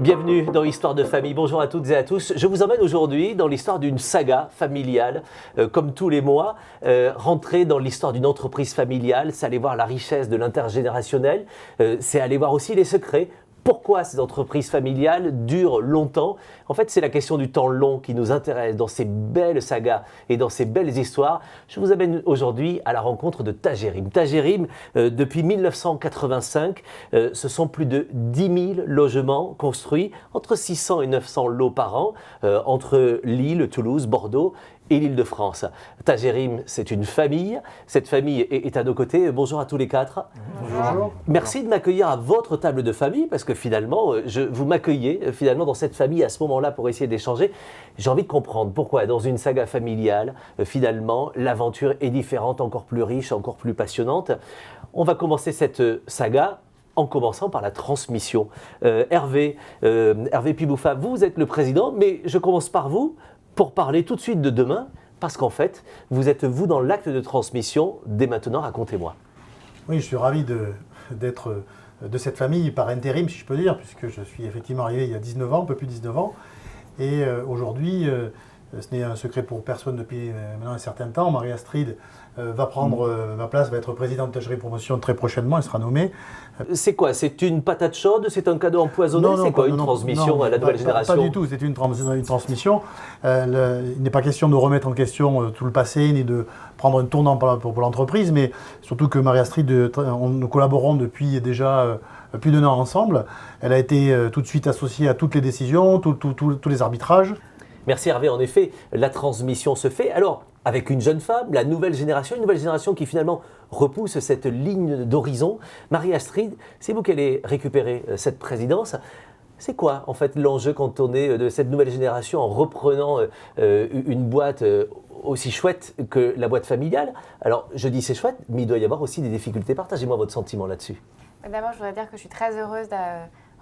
Bienvenue dans Histoire de famille, bonjour à toutes et à tous. Je vous emmène aujourd'hui dans l'histoire d'une saga familiale, comme tous les mois. Rentrer dans l'histoire d'une entreprise familiale, c'est aller voir la richesse de l'intergénérationnel, c'est aller voir aussi les secrets. Pourquoi ces entreprises familiales durent longtemps? En fait, c'est la question du temps long qui nous intéresse dans ces belles sagas et dans ces belles histoires. Je vous amène aujourd'hui à la rencontre de Tagerim. Tagerim, depuis 1985, ce sont plus de 10 000 logements construits, entre 600 et 900 lots par an, entre Lille, Toulouse, Bordeaux et l'Île-de-France. Tagerim, c'est une famille. Cette famille est à nos côtés. Bonjour à tous les quatre. Bonjour. Merci de m'accueillir à votre table de famille, parce que finalement, vous m'accueillez finalement dans cette famille à ce moment-là pour essayer d'échanger. J'ai envie de comprendre pourquoi, dans une saga familiale, finalement, l'aventure est différente, encore plus riche, encore plus passionnante. On va commencer cette saga en commençant par la transmission. Hervé Pibouffa, vous êtes le président, mais je commence par vous pour parler tout de suite de demain, parce qu'en fait, vous êtes vous dans l'acte de transmission. Dès maintenant, racontez-moi. Oui, je suis ravi d'être de cette famille par intérim, si je peux dire, puisque je suis effectivement arrivé il y a 19 ans, un peu plus de 19 ans. Et aujourd'hui, ce n'est un secret pour personne depuis maintenant un certain temps. Marie-Astrid va prendre ma place, va être présidente de Tagerim Promotion très prochainement, elle sera nommée. C'est quoi? C'est une patate chaude? C'est un cadeau empoisonné? C'est quoi une transmission à la nouvelle génération? Pas du tout, c'est une transmission. Il n'est pas question de remettre en question tout le passé, ni de prendre un tournant pour l'entreprise, mais surtout que Marie-Astrid, nous collaborons depuis déjà plus d'1 an ensemble. Elle a été tout de suite associée à toutes les décisions, tous les arbitrages. Merci Hervé, en effet, la transmission se fait. Alors, avec une jeune femme, la nouvelle génération qui finalement repousse cette ligne d'horizon. Marie-Astrid, c'est vous qui allez récupérer cette présidence. C'est quoi en fait l'enjeu quand on est de cette nouvelle génération en reprenant une boîte aussi chouette que la boîte familiale? Alors, je dis c'est chouette, mais il doit y avoir aussi des difficultés. Partagez-moi votre sentiment là-dessus. D'abord, je voudrais dire que je suis très heureuse de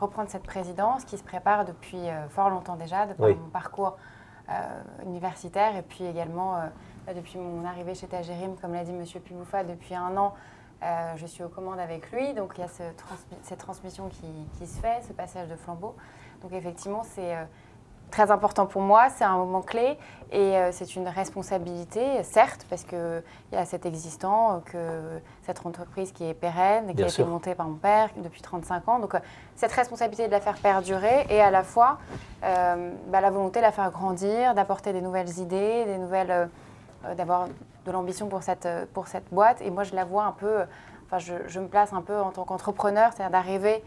reprendre cette présidence qui se prépare depuis fort longtemps déjà, depuis mon parcours universitaire et puis également depuis mon arrivée chez Tagerim, comme l'a dit M. Pibouffa, depuis 1 an, je suis aux commandes avec lui. Donc il y a cette transmission qui se fait, ce passage de flambeau. Donc effectivement, c'est très important pour moi, c'est un moment clé et c'est une responsabilité, certes, parce qu'il y a cet existant, que cette entreprise qui est pérenne et qui a été montée par mon père depuis 35 ans. Donc cette responsabilité de la faire perdurer et à la fois la volonté de la faire grandir, d'apporter des nouvelles idées, d'avoir de l'ambition pour cette boîte. Et moi, je la vois un peu, je me place un peu en tant qu'entrepreneur, c'est-à-dire d'arriver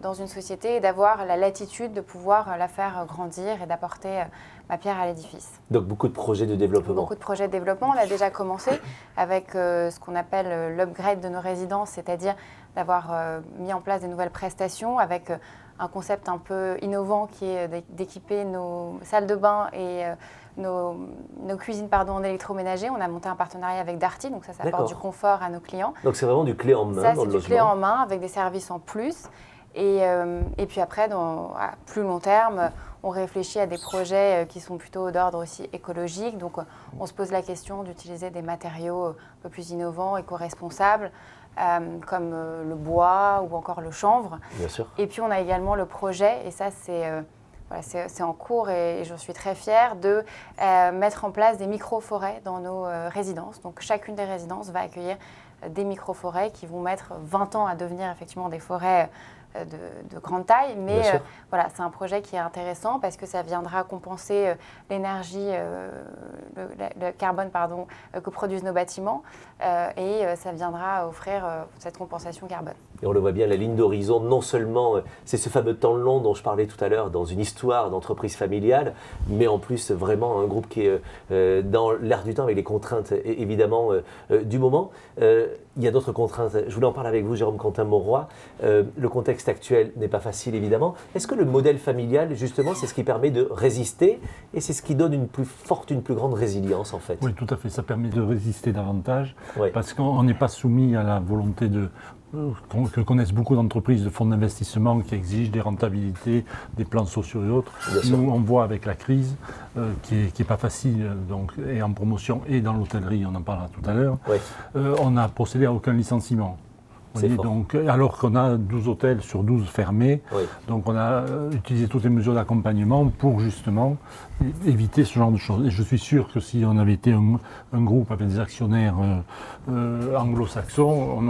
dans une société et d'avoir la latitude de pouvoir la faire grandir et d'apporter ma pierre à l'édifice. Donc beaucoup de projets de développement. Beaucoup de projets de développement. On a déjà commencé avec ce qu'on appelle l'upgrade de nos résidences, c'est-à-dire d'avoir mis en place des nouvelles prestations avec un concept un peu innovant qui est d'équiper nos salles de bain et nos cuisines en électroménager. On a monté un partenariat avec Darty, donc ça apporte du confort à nos clients. Donc c'est vraiment du clé en main dans le logement. C'est du clé en main avec des services en plus. Et puis après, à plus long terme, on réfléchit à des projets qui sont plutôt d'ordre aussi écologique. Donc on se pose la question d'utiliser des matériaux un peu plus innovants, éco-responsables, comme le bois ou encore le chanvre. Bien sûr. Et puis on a également le projet, et ça c'est en cours et j'en suis très fière, de mettre en place des micro-forêts dans nos résidences. Donc chacune des résidences va accueillir des micro-forêts qui vont mettre 20 ans à devenir effectivement des forêts de grande taille, mais c'est un projet qui est intéressant parce que ça viendra compenser l'énergie, le carbone que produisent nos bâtiments et ça viendra offrir cette compensation carbone. Et on le voit bien, la ligne d'horizon, non seulement c'est ce fameux temps long dont je parlais tout à l'heure dans une histoire d'entreprise familiale, mais en plus vraiment un groupe qui est dans l'air du temps avec les contraintes évidemment du moment. Il y a d'autres contraintes. Je voulais en parler avec vous, Jérôme Quentin-Mauroy. Le contexte actuel n'est pas facile, évidemment. Est-ce que le modèle familial, justement, c'est ce qui permet de résister et c'est ce qui donne une plus grande résilience, en fait? Oui, tout à fait. Ça permet de résister davantage parce qu'on n'est pas soumis à la volonté que connaissent beaucoup d'entreprises de fonds d'investissement qui exigent des rentabilités, des plans sociaux et autres. Nous, on voit avec la crise qui est pas facile, donc, et en promotion et dans l'hôtellerie, on en parlera tout à l'heure, on n'a procédé à aucun licenciement. Oui, donc, alors qu'on a 12 hôtels sur 12 fermés, oui. Donc on a utilisé toutes les mesures d'accompagnement pour justement éviter ce genre de choses. Et je suis sûr que si on avait été un groupe avec des actionnaires anglo-saxons, on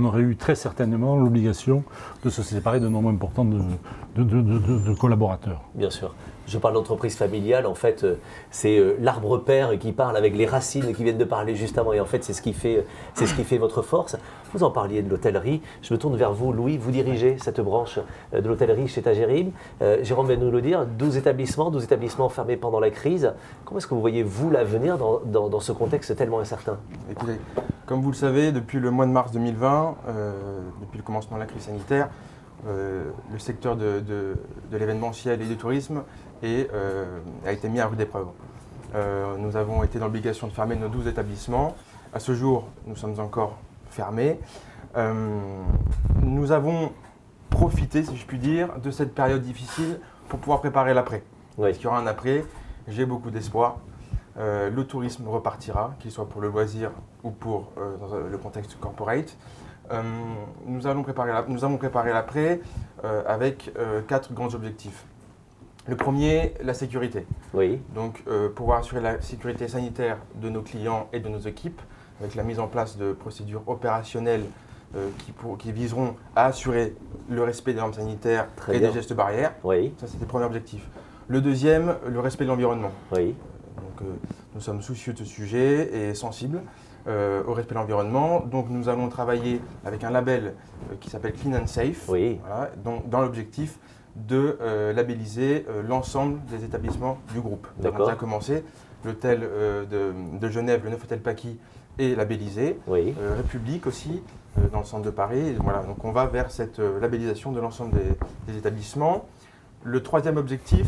aurait eu très certainement l'obligation de se séparer d'un nombre important de collaborateurs. Bien sûr. Je parle d'entreprise familiale, en fait, c'est l'arbre père qui parle avec les racines qui viennent de parler juste avant. Et en fait, c'est ce qui fait votre force. Vous en parliez de l'hôtellerie. Je me tourne vers vous, Louis. Vous dirigez cette branche de l'hôtellerie chez Tagerim. Jérôme vient de nous le dire, 12 établissements fermés pendant la crise. Comment est-ce que vous voyez, vous, l'avenir dans ce contexte tellement incertain? Écoutez, comme vous le savez, depuis le mois de mars 2020, depuis le commencement de la crise sanitaire, le secteur de l'événementiel et du tourisme a été mis à rude épreuve. Nous avons été dans l'obligation de fermer nos 12 établissements. À ce jour, nous sommes encore fermés. Nous avons profité, si je puis dire, de cette période difficile pour pouvoir préparer l'après. Oui. Parce qu'il y aura un après, j'ai beaucoup d'espoir. Le tourisme repartira, qu'il soit pour le loisir ou pour dans le contexte corporate. Nous avons préparé l'après avec 4 grands objectifs. Le premier, la sécurité. Oui. Donc, pouvoir assurer la sécurité sanitaire de nos clients et de nos équipes, avec la mise en place de procédures opérationnelles qui viseront à assurer le respect des normes sanitaires et des gestes barrières. Oui. Ça, c'était le premier objectif. Le deuxième, le respect de l'environnement. Oui. Donc, nous sommes soucieux de ce sujet et sensibles au respect de l'environnement. Donc, nous allons travailler avec un label qui s'appelle Clean and Safe, oui. Voilà, donc, dans l'objectif de labelliser l'ensemble des établissements du groupe. Donc, on a commencé. L'hôtel de Genève, le 9 Hôtel Paqui, est labellisé. Oui. République aussi, dans le centre de Paris. Et voilà, donc on va vers cette labellisation de l'ensemble des établissements. Le troisième objectif,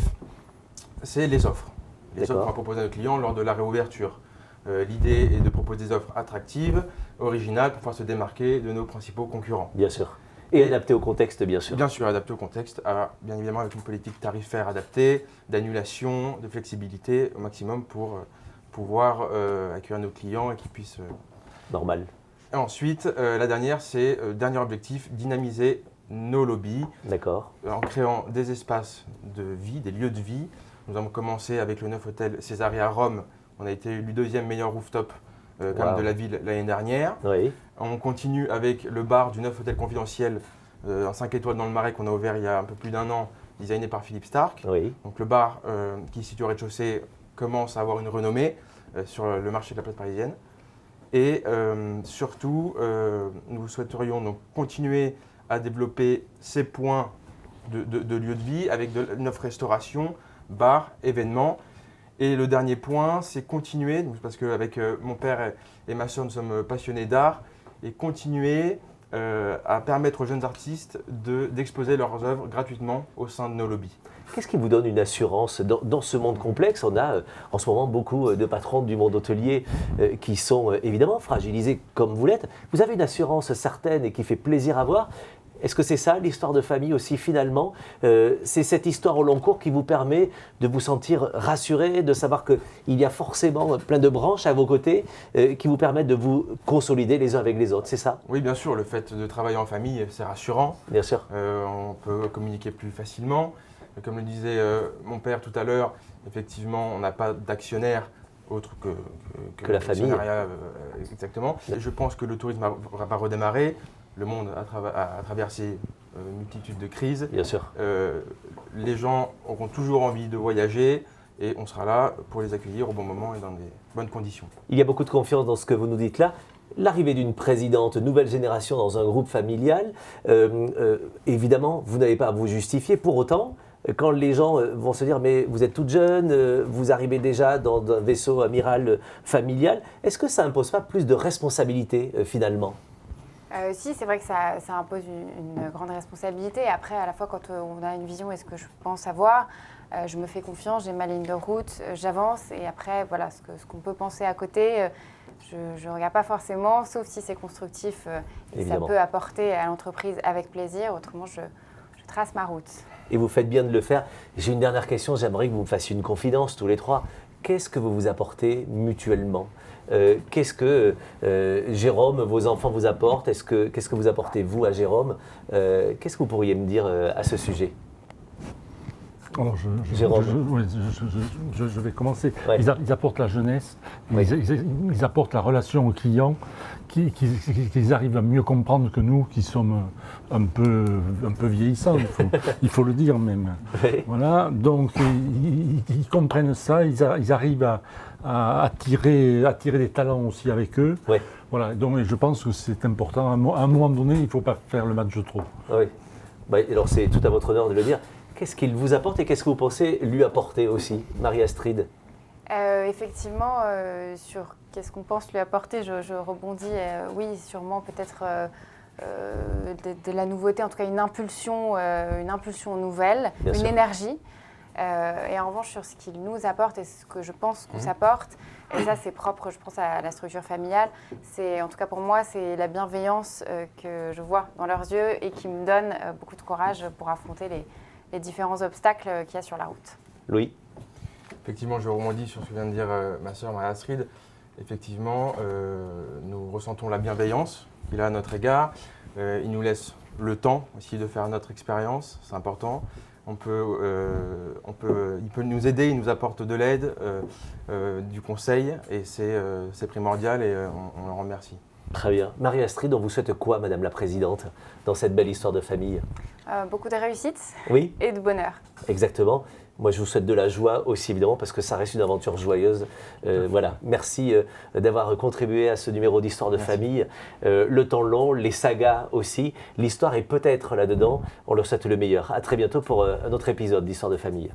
c'est les offres. Les offres à proposer à nos clients lors de la réouverture. L'idée est de proposer des offres attractives, originales, pour pouvoir se démarquer de nos principaux concurrents. Bien sûr. Et adapté au contexte, bien sûr. Bien sûr, adapté au contexte, bien évidemment avec une politique tarifaire adaptée, d'annulation, de flexibilité au maximum pour pouvoir accueillir nos clients et qu'ils puissent… Normal. Et ensuite, la dernière, c'est, dernier objectif, dynamiser nos lobbies. D'accord. En créant des espaces de vie, des lieux de vie. Nous avons commencé avec le 9 Hôtel Césaria à Rome. On a été élu 2e meilleur rooftop de la ville l'année dernière. Oui. On continue avec le bar du 9 Hôtel Confidentiel, un 5 étoiles dans le Marais qu'on a ouvert il y a un peu plus d'1 an, designé par Philippe Stark. Oui. Donc le bar qui est situé au rez-de-chaussée commence à avoir une renommée sur le marché de la place parisienne. Et surtout, nous souhaiterions donc continuer à développer ces points de lieux de vie avec une offre restauration, bar, événements. Et le dernier point, c'est continuer, parce qu'avec mon père et ma soeur, nous sommes passionnés d'art, et continuer à permettre aux jeunes artistes d'exposer leurs œuvres gratuitement au sein de nos lobbies. Qu'est-ce qui vous donne une assurance dans ce monde complexe? On a en ce moment beaucoup de patrons du monde hôtelier qui sont évidemment fragilisés comme vous l'êtes. Vous avez une assurance certaine et qui fait plaisir à voir. Est-ce que c'est ça, l'histoire de famille aussi, finalement? C'est cette histoire au long cours qui vous permet de vous sentir rassuré, de savoir qu'il y a forcément plein de branches à vos côtés qui vous permettent de vous consolider les uns avec les autres, c'est ça? Oui, bien sûr, le fait de travailler en famille, c'est rassurant. Bien sûr. On peut communiquer plus facilement. Comme le disait mon père tout à l'heure, effectivement, on n'a pas d'actionnaire autre que la famille. Exactement. Et je pense que le tourisme va redémarrer. Le monde a traversé une multitude de crises. Bien sûr. Les gens auront toujours envie de voyager et on sera là pour les accueillir au bon moment et dans des bonnes conditions. Il y a beaucoup de confiance dans ce que vous nous dites là. L'arrivée d'une présidente, nouvelle génération dans un groupe familial, évidemment, vous n'avez pas à vous justifier. Pour autant, quand les gens vont se dire « mais vous êtes toute jeune, vous arrivez déjà dans un vaisseau amiral familial », est-ce que ça n'impose pas plus de responsabilité finalement ? Si, c'est vrai que ça impose une grande responsabilité. Après, à la fois, quand on a une vision et ce que je pense avoir, je me fais confiance, j'ai ma ligne de route, j'avance. Et après, voilà, ce qu'on peut penser à côté, je ne regarde pas forcément, sauf si c'est constructif et ça peut apporter à l'entreprise avec plaisir. Autrement, je trace ma route. Et vous faites bien de le faire. J'ai une dernière question, j'aimerais que vous me fassiez une confidence tous les trois. Qu'est-ce que vous vous apportez mutuellement ? Qu'est-ce que Jérôme, vos enfants vous apportent? Qu'est-ce que vous apportez vous à Jérôme? Qu'est-ce que vous pourriez me dire à ce sujet? Alors je vais commencer. Ouais. Ils apportent la jeunesse, Oui. ils apportent la relation aux clients, qu'ils arrivent à mieux comprendre que nous, qui sommes un peu vieillissants, il faut le dire même. Oui. Voilà, donc ils comprennent ça, ils arrivent à attirer des talents aussi avec eux. Oui. Voilà, donc je pense que c'est important. À un moment donné, il ne faut pas faire le match trop. Oui. Bah, alors c'est tout à votre honneur de le dire. Qu'est-ce qu'il vous apporte et qu'est-ce que vous pensez lui apporter aussi, Marie-Astrid? Effectivement, sur qu'est-ce qu'on pense lui apporter, je rebondis. Oui, sûrement peut-être de la nouveauté, en tout cas une impulsion nouvelle, Bien sûr. énergie. Et en revanche, sur ce qu'il nous apporte et ce que je pense qu'on s'apporte, et ça c'est propre, je pense, à la structure familiale, c'est, en tout cas pour moi, c'est la bienveillance que je vois dans leurs yeux et qui me donne beaucoup de courage pour affronter les différents obstacles qu'il y a sur la route. Louis? Effectivement, je rebondis sur ce que vient de dire ma sœur Marie-Astrid. Effectivement, nous ressentons la bienveillance qu'il a à notre égard. Il nous laisse le temps aussi de faire notre expérience, c'est important. Il peut nous aider, il nous apporte de l'aide, du conseil, et c'est primordial et on le remercie. Très bien. Marie-Astrid, on vous souhaite quoi, Madame la Présidente, dans cette belle histoire de famille? Beaucoup de réussite Oui, et de bonheur. exactement. Moi, je vous souhaite de la joie aussi, évidemment, parce que ça reste une aventure joyeuse. Voilà. Merci d'avoir contribué à ce numéro d'Histoire de famille. Le temps long, les sagas aussi. L'histoire est peut-être là-dedans. On leur souhaite le meilleur. À très bientôt pour un autre épisode d'Histoire de famille.